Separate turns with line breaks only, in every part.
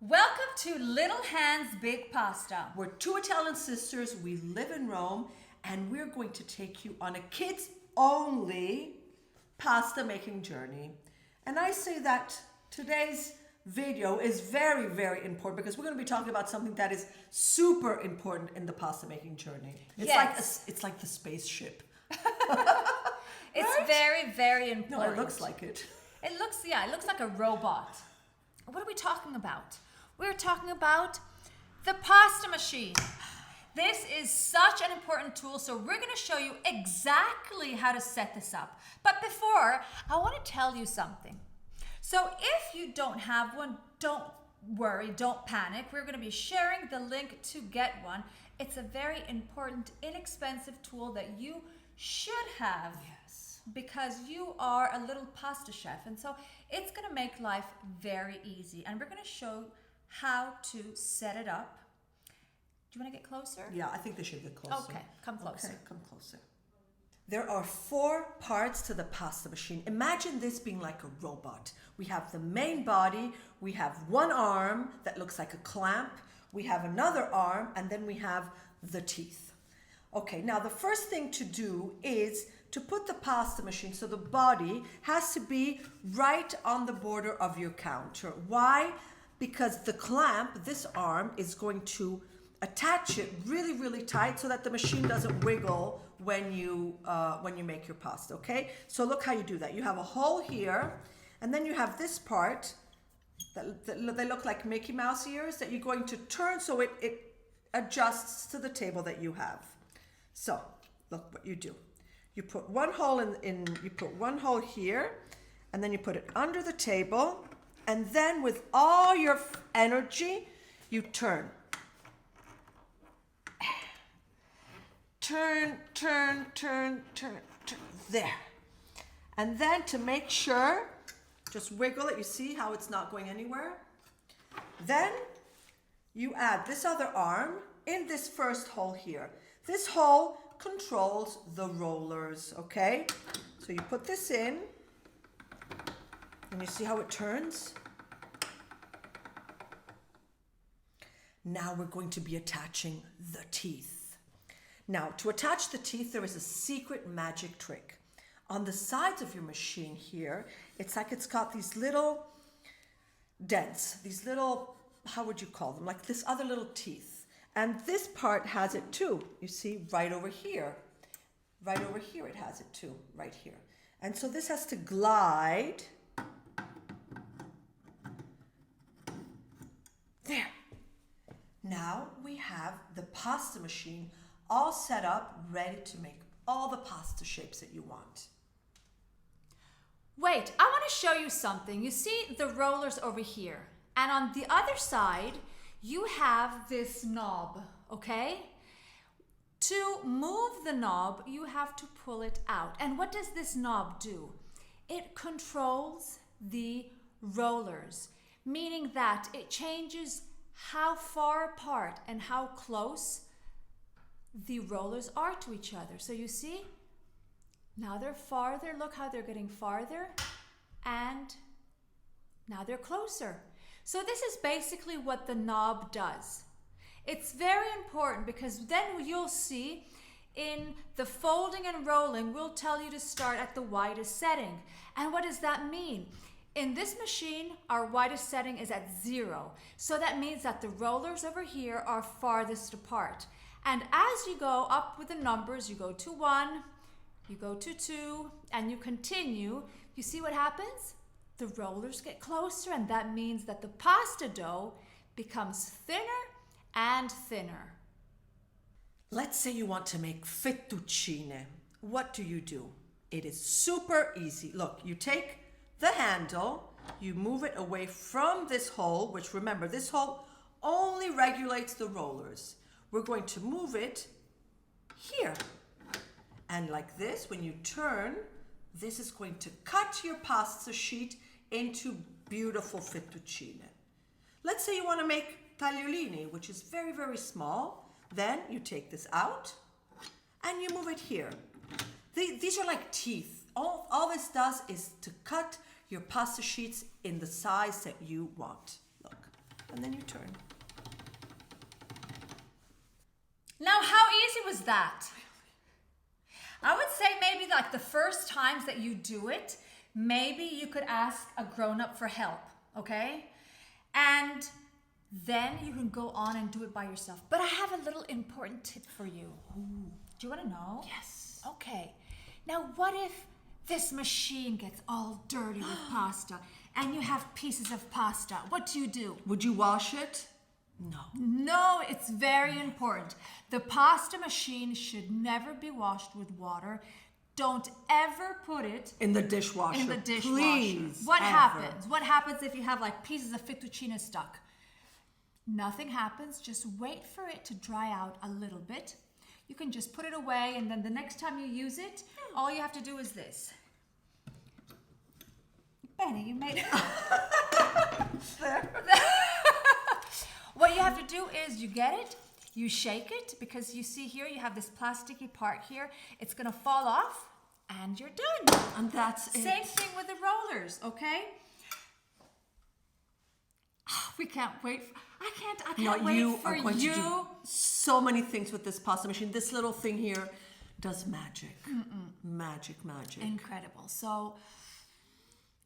Welcome to Little Hands Big Pasta.
We're two Italian sisters. We live in Rome, and we're going to take you on a kids-only pasta making journey. And I say that today's video is very, very important because we're going to be talking about something that is super important in the pasta making journey. It's like the spaceship.
It's
Right?
very, very important.
No, it looks like it.
It looks like a robot. What are we talking about? We're talking about the pasta machine. This is such an important tool, so we're going to show you exactly how to set this up. But before, I want to tell you something. So if you don't have one, don't worry, don't panic. We're going to be sharing the link to get one. It's a very important, inexpensive tool that you should have.
Yes.
Because you are a little pasta chef, and so it's going to make life very easy, and we're going to show how to set it up. Do you want to get closer?
Yeah, I think they should get closer.
Okay, come closer.
Okay, come closer. There are 4 parts to the pasta machine. Imagine this being like a robot. We have the main body, we have one arm that looks like a clamp, we have another arm, and then we have the teeth. Okay, now the first thing to do is to put the pasta machine, so the body has to be right on the border of your counter. Why? Because the clamp, this arm, is going to attach it really, really tight so that the machine doesn't wiggle when you make your pasta, okay? So look how you do that. You have a hole here, and then you have this part that they look like Mickey Mouse ears that you're going to turn so it adjusts to the table that you have. So look what you do. You put one hole you put one hole here, and then you put it under the table, and then with all your energy, you turn. Turn, turn, turn, turn, turn, there. And then to make sure, just wiggle it, you see how it's not going anywhere? Then you add this other arm in this first hole here. This hole controls the rollers, okay? So you put this in, and you see how it turns? Now we're going to be attaching the teeth. Now, to attach the teeth, there is a secret magic trick. On the sides of your machine here, it's like it's got these little dents, these little, how would you call them? Like this other little teeth. And this part has it too. You see, right over here. Right over here it has it too, right here. And so this has to glide. There. Now we have the pasta machine all set up, ready to make all the pasta shapes that you want.
Wait, I want to show you something. You see the rollers over here, and on the other side, you have this knob, okay? To move the knob, you have to pull it out. And what does this knob do? It controls the rollers, meaning that it changes how far apart and how close the rollers are to each other. So you see, now they're farther. Look how they're getting farther, and now they're closer. So this is basically what the knob does. It's very important because then you'll see in the folding and rolling, we'll tell you to start at the widest setting. And what does that mean? In this machine, our widest setting is at 0. So that means that the rollers over here are farthest apart. And as you go up with the numbers, you go to 1, you go to 2, and you continue. You see what happens? The rollers get closer, and that means that the pasta dough becomes thinner and thinner.
Let's say you want to make fettuccine. What do? It is super easy. Look, you take the handle, you move it away from this hole, which remember, this hole only regulates the rollers. We're going to move it here. And like this, when you turn, this is going to cut your pasta sheet into beautiful fettuccine. Let's say you want to make tagliolini, which is very, very small. Then you take this out and you move it here. These are like teeth. All this does is to cut your pasta sheets in the size that you want. Look. and then you turn.
Now, how easy was that? I would say maybe like the first times that you do it, maybe you could ask a grown-up for help, okay? And then you can go on and do it by yourself. But I have a little important tip for you. Ooh. Do you want to know?
Yes.
Okay. Now, what if this machine gets all dirty with pasta and you have pieces of pasta? What do?
Would you wash it? No.
No, it's very important. The pasta machine should never be washed with water. Don't ever put it
in the dishwasher.
In the dishwasher.
Please.
What happens? What happens if you have like pieces of fettuccine stuck? Nothing happens. Just wait for it to dry out a little bit. You can just put it away, and then the next time you use it, all you have to do is this. Benny, you made it. What you have to do is you get it, you shake it, because you see here you have this plasticky part here. It's gonna fall off, and you're done.
And that's it.
Same thing with the rollers, okay? Oh, we can't wait. I can't wait
you
for
are going
you.
to do so many things with this pasta machine. This little thing here does magic. Magic.
Incredible. So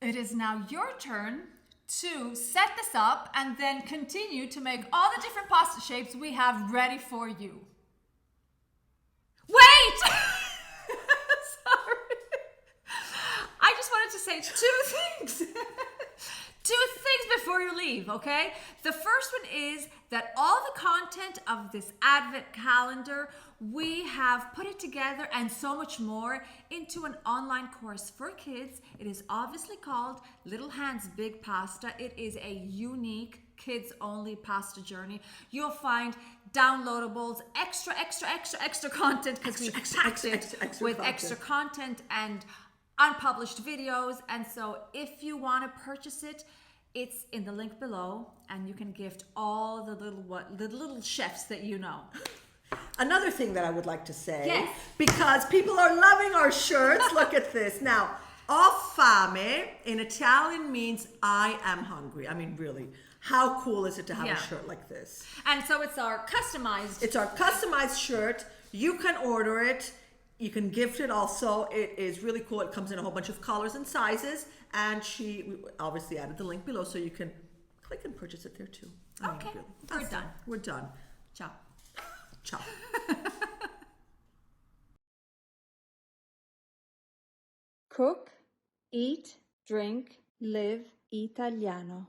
it is now your turn to set this up and then continue to make all the different pasta shapes we have ready for you. Wait! Sorry. I just wanted to say two things. Two things before you leave, okay? The first one is that all the content of this Advent calendar, we have put it together and so much more into an online course for kids. It is obviously called Little Hands Big Pasta. It is a unique kids-only pasta journey. You'll find downloadables, extra content, because we've packed it with extra content and unpublished videos. And so if you want to purchase it, it's in the link below, and you can gift all the little chefs that you know.
Another thing that I would like to say,
yes,
because people are loving our shirts. Look at this. Now, ho fame in Italian means I am hungry. I mean, really, how cool is it to have a shirt like this?
And so it's our customized.
It's our customized shirt. You can order it. You can gift it also. It is really cool. It comes in a whole bunch of colors and sizes. And we obviously added the link below, so you can click and purchase it there too.
Okay, we're done.
We're done.
Ciao.
Ciao.
Cook, eat, drink, live italiano.